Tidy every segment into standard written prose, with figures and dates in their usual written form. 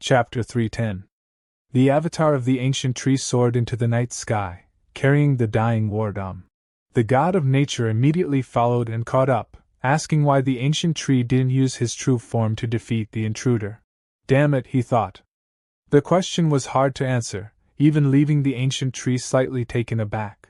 Chapter 310. The avatar of the ancient tree soared into the night sky, carrying the dying Wardam. The god of nature immediately followed and caught up, asking why the ancient tree didn't use his true form to defeat the intruder. Damn it, he thought. The question was hard to answer, even leaving the ancient tree slightly taken aback.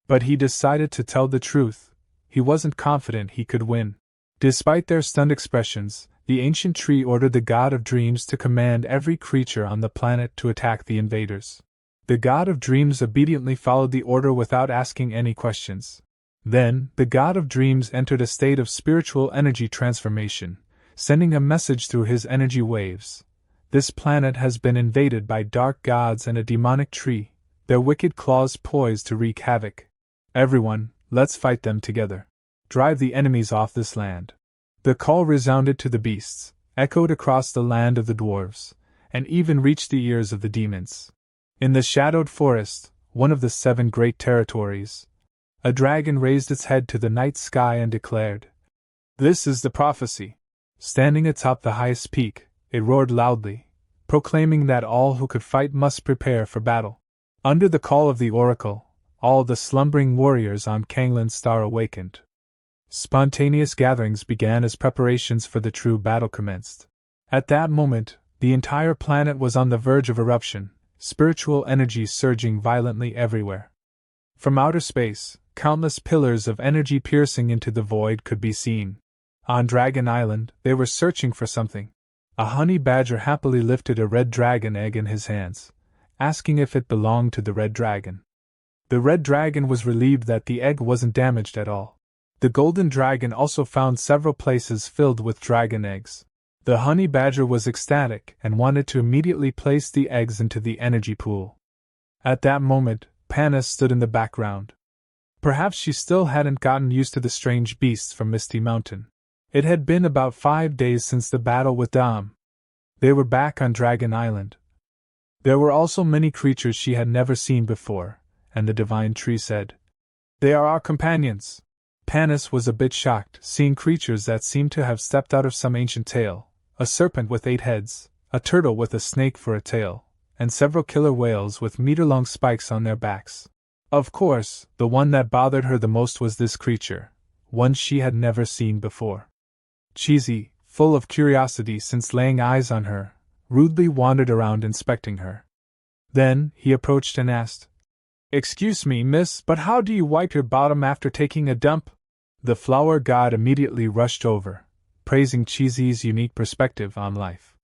But he decided to tell the truth. He wasn't confident he could win. Despite their stunned expressions, the ancient tree ordered the god of dreams to command every creature on the planet to attack the invaders. The god of dreams obediently followed the order without asking any questions. Then, the god of dreams entered a state of spiritual energy transformation, sending a message through his energy waves. This planet has been invaded by dark gods and a demonic tree, their wicked claws poised to wreak havoc. Everyone, let's fight them together. Drive the enemies off this land. The call resounded to the beasts, echoed across the land of the dwarves, and even reached the ears of the demons. In the shadowed forest, one of the 7 great territories, a dragon raised its head to the night sky and declared, "This is the prophecy." Standing atop the highest peak, it roared loudly, proclaiming that all who could fight must prepare for battle. Under the call of the oracle, all the slumbering warriors on Kanglin's star awakened. Spontaneous gatherings began as preparations for the true battle commenced. At that moment, the entire planet was on the verge of eruption, spiritual energy surging violently everywhere. From outer space, countless pillars of energy piercing into the void could be seen. On Dragon Island, they were searching for something. A honey badger happily lifted a red dragon egg in his hands, asking if it belonged to the red dragon. The red dragon was relieved that the egg wasn't damaged at all. The golden dragon also found several places filled with dragon eggs. The honey badger was ecstatic and wanted to immediately place the eggs into the energy pool. At that moment, Panis stood in the background. Perhaps she still hadn't gotten used to the strange beasts from Misty Mountain. It had been about 5 days since the battle with Dom. They were back on Dragon Island. There were also many creatures she had never seen before, and the divine tree said, "They are our companions." Panis was a bit shocked, seeing creatures that seemed to have stepped out of some ancient tale: a serpent with 8 heads, a turtle with a snake for a tail, and several killer whales with meter-long spikes on their backs. Of course, the one that bothered her the most was this creature, one she had never seen before. Cheesy, full of curiosity since laying eyes on her, rudely wandered around inspecting her. Then, he approached and asked, "Excuse me, miss, but how do you wipe your bottom after taking a dump?" The flower god immediately rushed over, praising Cheesy's unique perspective on life.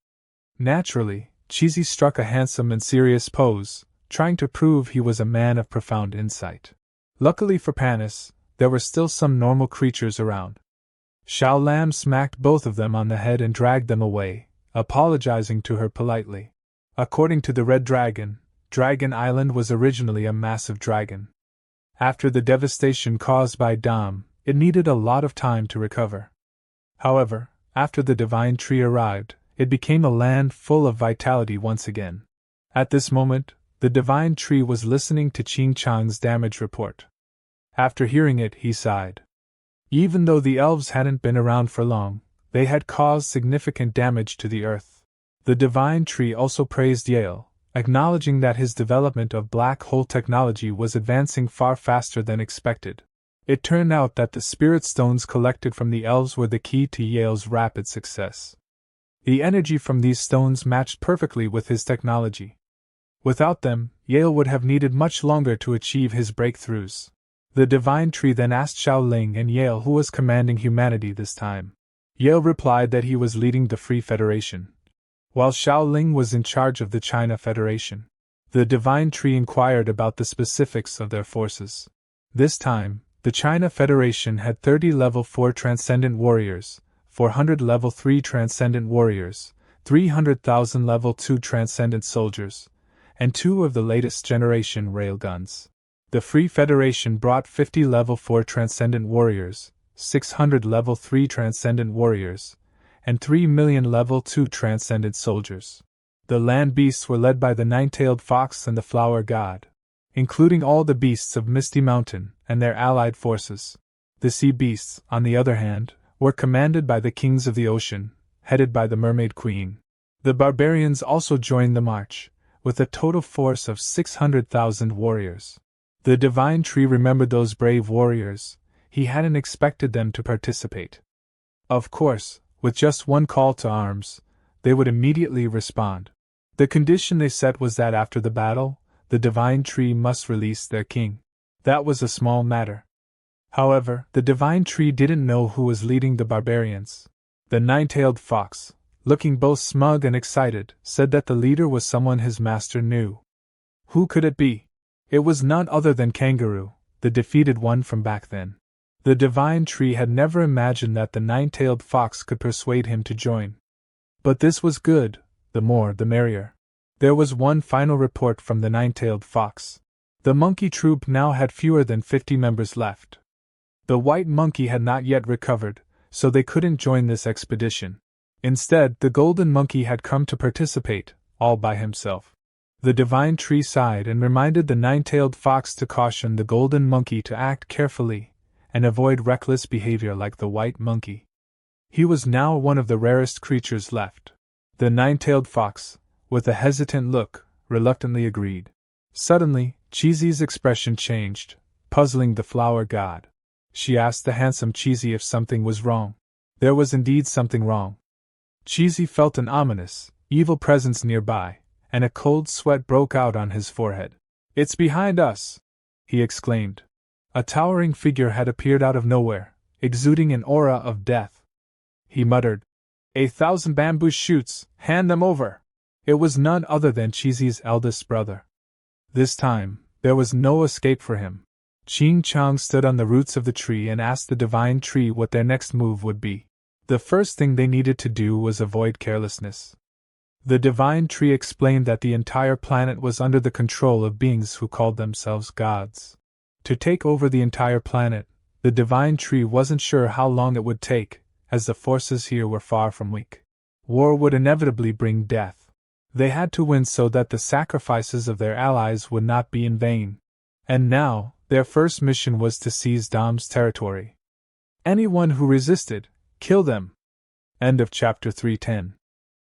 Naturally, Cheesy struck a handsome and serious pose, trying to prove he was a man of profound insight. Luckily for Panis, there were still some normal creatures around. Xiao Lam smacked both of them on the head and dragged them away, apologizing to her politely. According to the Red Dragon, Dragon Island was originally a massive dragon. After the devastation caused by Dom, it needed a lot of time to recover. However, after the divine tree arrived, it became a land full of vitality once again. At this moment, the divine tree was listening to Qing Chang's damage report. After hearing it, he sighed. Even though the elves hadn't been around for long, they had caused significant damage to the earth. The divine tree also praised Yale, acknowledging that his development of black hole technology was advancing far faster than expected. It turned out that the spirit stones collected from the elves were the key to Yale's rapid success. The energy from these stones matched perfectly with his technology. Without them, Yale would have needed much longer to achieve his breakthroughs. The divine tree then asked Xiao Ling and Yale who was commanding humanity this time. Yale replied that he was leading the Free Federation, while Xiao Ling was in charge of the China Federation. The divine tree inquired about the specifics of their forces. This time, the China Federation had 30 level 4 transcendent warriors, 400 level 3 transcendent warriors, 300,000 level 2 transcendent soldiers, and 2 of the latest generation railguns. The Free Federation brought 50 level 4 transcendent warriors, 600 level 3 transcendent warriors, and 3 million level 2 transcendent soldiers. The land beasts were led by the 9-tailed fox and the flower god, including all the beasts of Misty Mountain and their allied forces. The sea beasts, on the other hand, were commanded by the kings of the ocean, headed by the Mermaid Queen. The barbarians also joined the march, with a total force of 600,000 warriors. The Divine Tree remembered those brave warriors. He hadn't expected them to participate. Of course, with just one call to arms, they would immediately respond. The condition they set was that after the battle, the Divine Tree must release their king. That was a small matter. However, the Divine Tree didn't know who was leading the barbarians. The nine-tailed fox, looking both smug and excited, said that the leader was someone his master knew. Who could it be? It was none other than Kangaroo, the defeated one from back then. The Divine Tree had never imagined that the nine-tailed fox could persuade him to join. But this was good, the more the merrier. There was one final report from the nine-tailed fox. The monkey troop now had fewer than 50 members left. The white monkey had not yet recovered, so they couldn't join this expedition. Instead, the golden monkey had come to participate, all by himself. The Divine Tree sighed and reminded the nine-tailed fox to caution the golden monkey to act carefully and avoid reckless behavior like the white monkey. He was now one of the rarest creatures left. The nine-tailed fox, with a hesitant look, reluctantly agreed. Suddenly, Cheesy's expression changed, puzzling the flower god. She asked the handsome Cheesy if something was wrong. There was indeed something wrong. Cheesy felt an ominous, evil presence nearby, and a cold sweat broke out on his forehead. "It's behind us!" he exclaimed. A towering figure had appeared out of nowhere, exuding an aura of death. He muttered, "1,000 bamboo shoots, hand them over!" It was none other than Cheesy's eldest brother. This time, there was no escape for him. Ching Chong stood on the roots of the tree and asked the Divine Tree what their next move would be. The first thing they needed to do was avoid carelessness. The Divine Tree explained that the entire planet was under the control of beings who called themselves gods. To take over the entire planet, the Divine Tree wasn't sure how long it would take, as the forces here were far from weak. War would inevitably bring death. They had to win so that the sacrifices of their allies would not be in vain. And now, their first mission was to seize Dom's territory. Anyone who resisted, kill them. End of chapter 310.